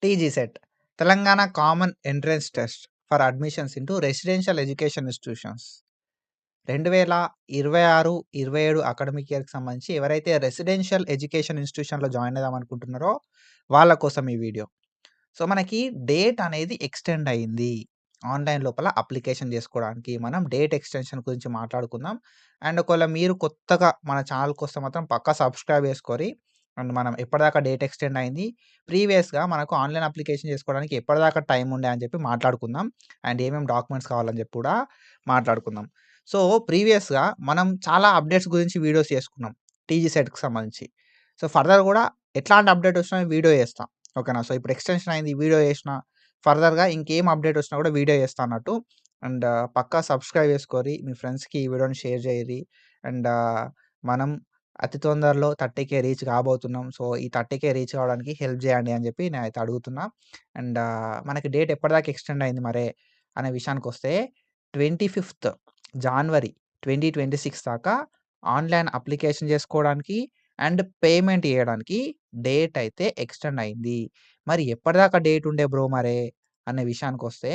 టీజీసెట్ Telangana common entrance test for admissions into residential education institutions 2026, 27 academic ఇయర్‌కి సంబంధించి ఎవరైతే residential education ఇన్స్టిట్యూషన్‌లో join అవుదాం అనుకుంటున్నారో వాళ్ళ కోసం ఈ వీడియో. సో, మనకి డేట్ అనేది ఎక్స్‌టెండ్ అయింది. ఆన్‌లైన్ లోపల అప్లికేషన్ చేసుకోవడానికి మనం డేట్ ఎక్స్‌టెన్షన్ గురించి మాట్లాడుకుందాం. అండ్ ఒకవేళ మీరు కొత్తగా మన ఛానెల్‌కొస్తే మాత్రం పక్కా సబ్స్క్రైబ్ చేసుకోరి. అండ్ మనం ఎప్పటిదాకా డేట్ ఎక్స్‌టెండ్ అయింది. ప్రీవియస్‌గా మనకు ఆన్‌లైన్ అప్లికేషన్ చేసుకోవడానికి ఎప్పటిదాకా టైం ఉండే అని చెప్పి మాట్లాడుకుందాం. అండ్ ఏమేం డాక్యుమెంట్స్ కావాలని చెప్పి కూడా మాట్లాడుకుందాం. సో, ప్రీవియస్‌గా మనం చాలా అప్డేట్స్ గురించి వీడియోస్ చేసుకున్నాం. టీజీ సెట్‌కి సంబంధించి. సో, ఫర్దర్ కూడా ఎట్లాంటి అప్డేట్ వచ్చినా వీడియో చేస్తా. ఓకేనా. సో, ఇప్పుడు ఎక్స్‌టెన్షన్ అయింది. వీడియో చేసిన. ఫర్దర్‌గా ఇంకేం అప్డేట్ వచ్చినా కూడా వీడియో చేస్తా అన్నట్టు. And Pakka subscribe చేసుకోరి. మీ ఫ్రెండ్స్‌కి ఈ వీడియోని షేర్ చేయిరి. అండ్ మనం అతి తొందరలో 30,000 రీచ్ కాబోతున్నాం. సో, ఈ 30,000 రీచ్ కావడానికి హెల్ప్ చేయండి అని చెప్పి నేనైతే అడుగుతున్నా. అండ్ మనకి డేట్ ఎప్పటిదాకా ఎక్స్‌టెండ్ అయింది మరే అనే విషయానికొస్తే 25థ్ జాన్వరి 2026 దాకా ఆన్‌లైన్ అప్లికేషన్ చేసుకోవడానికి అండ్ పేమెంట్ చేయడానికి డేట్ అయితే ఎక్స్‌టెండ్ అయింది. మరి ఎప్పటిదాకా డేట్ ఉండే బ్రో మరే అనే విషయానికొస్తే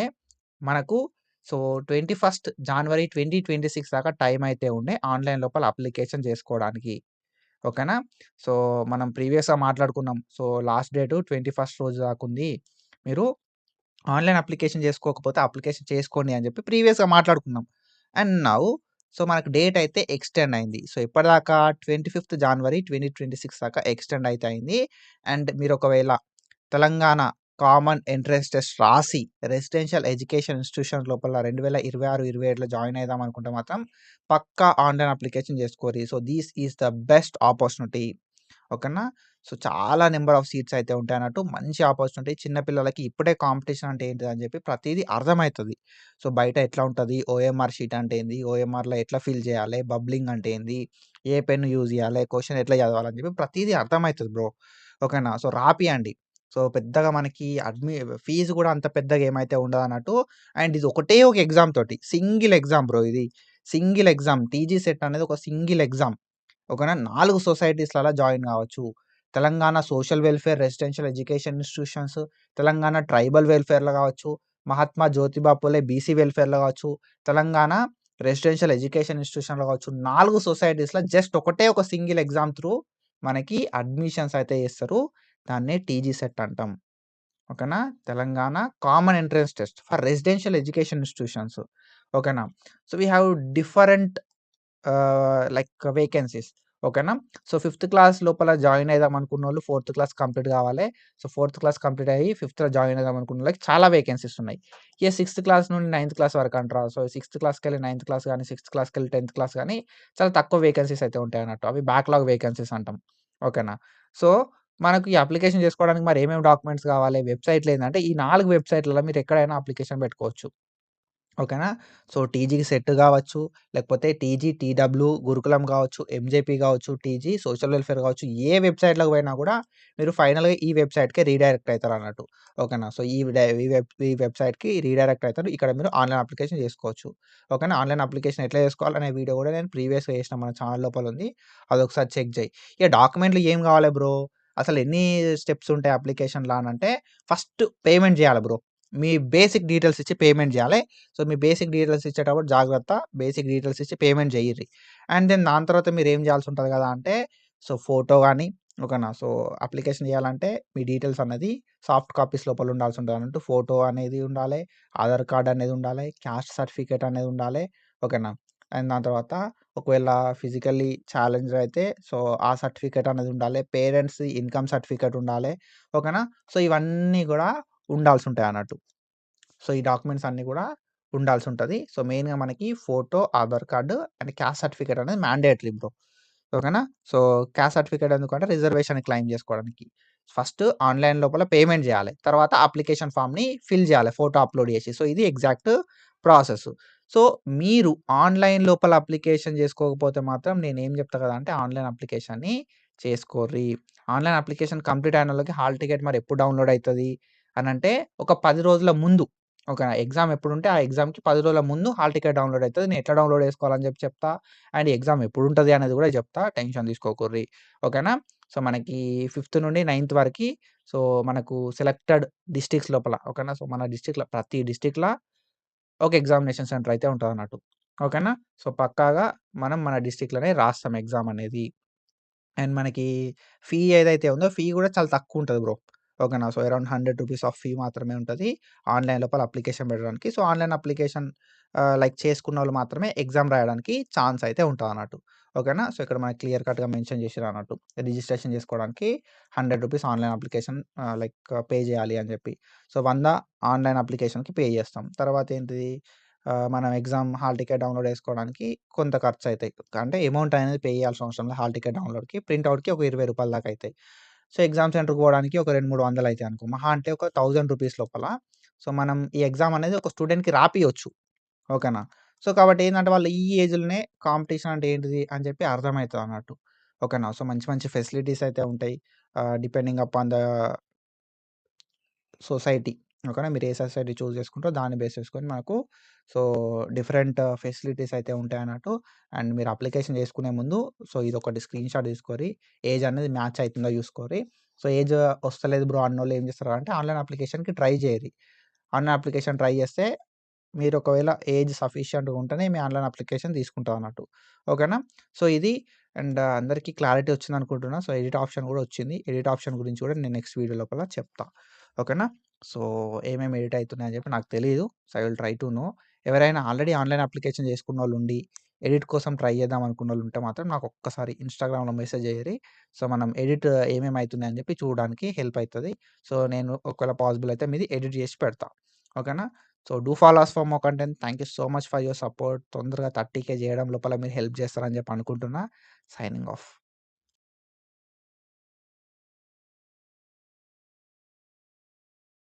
మనకు సో, 21st జాన్వరి 2026 దాకా టైం అయితే ఉండే ఆన్‌లైన్ లోపల అప్లికేషన్ చేసుకోవడానికి. ఓకేనా. సో, మనం ప్రీవియస్‌గా మాట్లాడుకున్నాం. సో, లాస్ట్ డేటు 21st రోజు దాకుంది. మీరు ఆన్‌లైన్ అప్లికేషన్ చేసుకోకపోతే అప్లికేషన్ చేసుకోండి అని చెప్పి ప్రీవియస్‌గా మాట్లాడుకున్నాం. అండ్ నౌ సో, మనకు డేట్ అయితే ఎక్స్‌టెండ్ అయింది. సో, ఎప్పటిదాకా 25థ్ జాన్వరి 2026 దాకా ఎక్స్‌టెండ్ అయితే అయింది. అండ్ మీరు ఒకవేళ తెలంగాణ కామన్ ఎంట్రన్స్ టెస్ట్ రాసి రెసిడెన్షియల్ ఎడ్యుకేషన్ ఇన్స్టిట్యూషన్ లోపల 2026, 27లో జాయిన్ అయిదాం అనుకుంటే మాత్రం పక్కా ఆన్‌లైన్ అప్లికేషన్ చేసుకోరి. So, this is the best opportunity. ఓకేనా. సో, చాలా నంబర్ ఆఫ్ సీట్స్ అయితే ఉంటాయన్నట్టు. మంచి ఆపర్చునిటీ. చిన్న పిల్లలకి ఇప్పుడే కాంపిటీషన్ అంటే ఏంటిది అని చెప్పి ప్రతీదీ అర్థమైతది. సో, బయట ఎట్లా ఉంటది? ఓఎంఆర్ షీట్ అంటే ఏంది? ఓఎంఆర్‌లో ఎట్లా ఫిల్ చేయాలి? బబ్లింగ్ అంటే ఏంది? ఏ పెన్ యూజ్ చేయాలి? క్వెషన్ ఎట్లా చదవాలని చెప్పి ప్రతీదీ అర్థమైతది బ్రో. ఓకేనా. సో, రాపియండి. సో, పెద్దగా మనకి ఫీజు కూడా అంత పెద్దగా ఏమైతే ఉండదన్నట్టు. అండ్ ఇది ఒకటే ఒక ఎగ్జామ్ తోటి. సింగిల్ ఎగ్జామ్ బ్రో ఇది. Single exam. టీజీ సెట్ అనేది ఒక సింగిల్ ఎగ్జామ్. ఓకేనా. 4 సొసైటీస్‌లలా జాయిన్ గావచ్చు. Telangana social welfare residential education institutions, Telangana tribal వెల్‌ఫేర్‌లో గావచ్చు, మహాత్మా జ్యోతిబా పూలే బీసీ వెల్‌ఫేర్‌లో గావచ్చు, తెలంగాణ రెసిడెన్షియల్ ఎడ్యుకేషన్ ఇన్స్టిట్యూషన్‌లో గావచ్చు. 4 సొసైటీస్‌లో జస్ట్ ఒకటే ఒక సింగిల్ ఎగ్జామ్ త్రూ మనకి అడ్మిషన్స్ అయితే చేస్తారు. దాన్నే టీజీ సెట్ అంటాం. ఓకేనా. Telangana common entrance test for residential education institutions. ఓకేనా. So, we have different like vacancies. ఓకేనా. సో, ఫిఫ్త్ క్లాస్ లోపల జాయిన్ అయిదాం అనుకున్నోళ్ళు ఫోర్త్ క్లాస్ కంప్లీట్ కావాలి. సో, ఫోర్త్ క్లాస్ కంప్లీట్ అయ్యి ఫిఫ్త్‌లో జాయిన్ అయిదాం అనుకున్నోళ్ళకి చాలా వేకెన్సీస్ ఉన్నాయి. ఇక సిక్స్త్ క్లాస్ నుండి నైన్త్ క్లాస్ వరకు అంటారా. సో, సిక్స్త్ క్లాస్‌కెళ్ళి నైన్త్ క్లాస్ గాని, సిక్స్త్ క్లాస్‌కెళ్ళి 10థ్ క్లాస్ గాని చాలా తక్కువ వేకెన్సీస్ అయితే ఉంటాయన్నట్టు. అవి బ్యాక్‌లాగ్ వేకెన్సీస్ అంటాం. ఓకేనా. సో, మనకు ఈ అప్లికేషన్ చేసుకోవడానికి మరి ఏమేమి డాక్యుమెంట్స్ కావాలి? వెబ్‌సైట్‌లు ఏందంటే ఈ 4 వెబ్‌సైట్‌లలో మీరు ఎక్కడైనా అప్లికేషన్ పెట్టుకోవచ్చు. ఓకేనా. సో, టీజీకి సెట్ గావచ్చు, లేకపోతే టీజీ, టీడబ్ల్యూ, గురుకులం గావచ్చు, ఎంజేపీ గావచ్చు, టీజీ, సోషల్ వెల్‌ఫేర్ గావచ్చు, ఏ వెబ్‌సైట్‌లోకి పోయినా గూడా మీరు ఫైనల్‌గా ఈ వెబ్‌సైట్‌కే రీడైరెక్ట్ అయితారన్నట్టు. ఓకేనా. సో, ఈ వెబ్‌సైట్‌కి రీడైరెక్ట్ అయితారు. ఇక్కడ మీరు ఆన్‌లైన్ అప్లికేషన్ చేసుకోవచ్చు. ఓకేనా. ఆన్‌లైన్ అప్లికేషన్ ఎట్లా చేసుకోవాలనే వీడియో గూడా నేను ప్రీవియస్‌గా చేసిన మన ఛానెల్ లోపల ఉంది. అదొకసారి చెక్ జెయి. ఇక డాక్యుమెంట్‌లు ఏం గావాలి బ్రో? అసలు ఎన్ని స్టెప్స్ ఉంటాయి అప్లికేషన్‌లా అనంటే ఫస్ట్ పేమెంట్ జేయాలి బ్రో. మీ బేసిక్ డీటెయిల్స్ ఇచ్చి పేమెంట్ జేయాలి. సో, మీ బేసిక్ డీటెయిల్స్ ఇచ్చేటప్పుడు జాగ్రత్త. బేసిక్ డీటెయిల్స్ ఇచ్చి పేమెంట్ జెయ్యిర్రి. అండ్ దెన్ దాని తర్వాత మీరేం జేయాల్సుంటది గదా అంటే, సో, ఫోటో గాని ఓకేనా. సో, అప్లికేషన్ జేయాలంటే మీ డీటెయిల్స్ అన్నది సాఫ్ట్ కాపీస్ లోపల ఉండాల్సుంటదన్నట్టు. ఫోటో అనేది ఉండాలే, ఆధార్ కార్డ్ అనేది ఉండాలే, క్యాస్ట్ సర్టిఫికేట్ అనేది ఉండాలే. ఓకేనా. అండ్ దాని తర్వాత ఒకవేళ ఫిజికల్లీ ఛాలెంజ్డ్ అయితే సో, ఆ సర్టిఫికేట్ అనేది ఉండాలే. పేరెంట్స్ ఇన్‌కమ్ సర్టిఫికేట్ ఉండాలే. ఓకేనా. సో, ఇవన్నీ గూడా ఉండాల్సుంటాయన్నట్టు. సో, ఈ డాక్యుమెంట్స్ అన్నీ గూడా ఉండాల్సుంటది. సో, మెయిన్‌గా మనకి photo, Aadhaar card and caste certificate అనేది మ్యాండేటరీ బ్రో. ఓకేనా. సో, క్యాస్ట్ సర్టిఫికేట్ ఎందుకంటే రిజర్వేషన్ క్లెయిమ్ జేసుకోవడానికి. ఫస్ట్ ఆన్‌లైన్ లోపల పేమెంట్ జేయాలి. తర్వాత అప్లికేషన్ ఫార్మ్‌ని ఫిల్ జేయాలి ఫోటో అప్‌లోడ్ జేసి. సో, ఇది ఎగ్జాక్ట్ ప్రాసెస్. సో, మీరు ఆన్‌లైన్ లోపల అప్లికేషన్ జేసుకోకపోతే మాత్రం నేనేం జెప్తా గదా అంటే ఆన్‌లైన్ అప్లికేషన్‌ని చేసుకోర్రి. ఆన్‌లైన్ అప్లికేషన్ కంప్లీట్ అయినోళ్ళకి హాల్ టికెట్ మరి ఎప్పుడు డౌన్‌లోడ్ అయితది అనంటే ఒక 10 రోజుల ముందు. ఓకేనా. ఎగ్జామ్ ఎప్పుడుంటే ఆ ఎగ్జామ్‌కి 10 రోజుల ముందు హాల్ టికెట్ డౌన్‌లోడ్ అయితది. నేను ఎట్లా డౌన్‌లోడ్ జేసుకోవాలని జెప్తా. అండ్ ఎగ్జామ్ ఎప్పుడుంటది అనేది గూడా జెప్తా. టెన్షన్ తీసుకోకుర్రి. ఓకేనా. సో, మనకి ఫిఫ్త్ నుండి నైన్త్ వరకి సో, మనకు సెలెక్టెడ్ డిస్ట్రిక్ట్స్ లోపల ఓకేనా. సో, మన డిస్ట్రిక్ట్‌ల ప్రతి డిస్ట్రిక్ట్‌ల ఒక ఎగ్జామినేషన్ సెంటర్ అయితే ఉంటదన్నట్టు. ఓకేనా. సో, పక్కాగా మనం మన డిస్ట్రిక్ట్‌లోనే రాస్తాం ఎగ్జామ్ అనేది. అండ్ మనకి ఫీ ఏదైతే ఉందో ఫీ గూడా చాలా తక్కువుంటది బ్రో. ఓకేనా. సో, అరౌండ్ రూ. 100 ఆఫ్ ఫీ మాత్రమే ఉంటది. ఆన్‌లైన్ లోపల అప్లికేషన్ పెట్టడానికి. సో, ఆన్‌లైన్ అప్లికేషన్ లైక్ చేసుకున్నోళ్ళు మాత్రమే ఎగ్జామ్ రాయడానికి ఛాన్స్ అయితే ఉంటదన్నట్టు. ఓకేనా. సో, ఇక్కడ మనకి క్లియర్ కట్‌గా మెన్షన్ చేషిరన్నట్టు. రిజిస్ట్రేషన్ చేసుకోవడానికి రూ. 100 ఆన్‌లైన్ అప్లికేషన్ లైక్ పే చేయాలి అని జెప్పి. సో, 100 ఆన్‌లైన్ అప్లికేషన్‌కి పే చేస్తాం. తర్వాతేంటిది మనం ఎగ్జామ్ హాల్ టికెట్ డౌన్‌లోడ్ చేసుకోవడానికి కొంత ఖర్చయితాయి. అంటే అమౌంట్ అనేది పే చేయాల్సిన అవసరం లేదు. హాల్ టికెట్ డౌన్‌లోడ్‌కి, ప్రింట్ ఔట్‌కి ఒక రూ. 20 దాకా అయితాయి. సో, ఎగ్జామ్ సెంటర్‌కి పోవడానికి ఒక 2, 300 అయితాయి అనుకో. మహా అంటే ఒక రూ. 1000 లోపల సో, మనం ఈ ఎగ్జామ్ అనేది ఒక స్టూడెంట్‌కి రాపియొచ్చు. ఓకేనా. సో, కాబట్టి ఏందంటే వాళ్ళు ఈ ఏజ్‌లోనే కాంపిటీషన్ అంటే ఏంటిది అని చెప్పి అర్థమైతదన్నట్టు. ఓకేనా. సో, మంచి మంచి ఫెసిలిటీస్ అయితే ఉంటాయి. Depending upon the society. ఓకేనా. మీరు ఏ సొసైటీ చూజ్ చేసుకుంటారో దాన్ని బేస్ చేసుకొని మనకు సో, డిఫరెంట్ ఫెసిలిటీస్ అయితే ఉంటాయన్నట్టు. అండ్ మీరు అప్లికేషన్ చేసుకునే ముందు సో, ఇదొకటి స్క్రీన్‌షాట్ తీసుకోరి. ఏజ్ అనేది మ్యాచ్ అయితుందో చూసుకోరి. సో, ఏజ్ వస్తలేదు బ్రో అన్నోళ్ళు ఏం చేస్తారంటే ఆన్‌లైన్ అప్లికేషన్‌కి ట్రై చేయరి. ఆన్‌లైన్ అప్లికేషన్ ట్రై చేస్తే మీరు ఒకవేళ ఏజ్ సఫిషియంట్‌గా ఉంటేనే మీ ఆన్‌లైన్ అప్లికేషన్ తీసుకుంటామన్నట్టు. ఓకేనా. సో, ఇది అండ్ అందరికీ క్లారిటీ వచ్చిందనుకుంటున్నా. సో, ఎడిట్ ఆప్షన్ కూడా వచ్చింది. ఎడిట్ ఆప్షన్ గురించి కూడా నేను నెక్స్ట్ వీడియో లోపల చెప్తా. ఓకేనా. సో, ఏమేమి ఎడిట్ అయితున్నాయని చెప్పి నాకు తెలీదు. So, I will try to know. ఎవరైనా ఆల్రెడీ ఆన్‌లైన్ అప్లికేషన్ చేసుకున్నోళ్ళుండి, ఎడిట్ కోసం ట్రై చేద్దాం అనుకున్నోళ్ళుంటే మాత్రం నాకు ఒక్కసారి ఇన్‌స్టాగ్రామ్‌లో మెసేజ్ చేయిరి. సో, మనం ఎడిట్ ఏమేమి అయితున్నాయని చెప్పి చూడడానికి హెల్ప్ అయితది. సో, నేను ఒకవేళ పాసిబుల్ అయితే మీది ఎడిట్ చేసి పెడతా. ఓకేనా. So, do follow us for more content. Thank you so much for your support. తొందరగా 30,000 చేయడం లోపల మీరు హెల్ప్ చేస్తారని చెప్పి అనుకుంటున్నా. Signing of.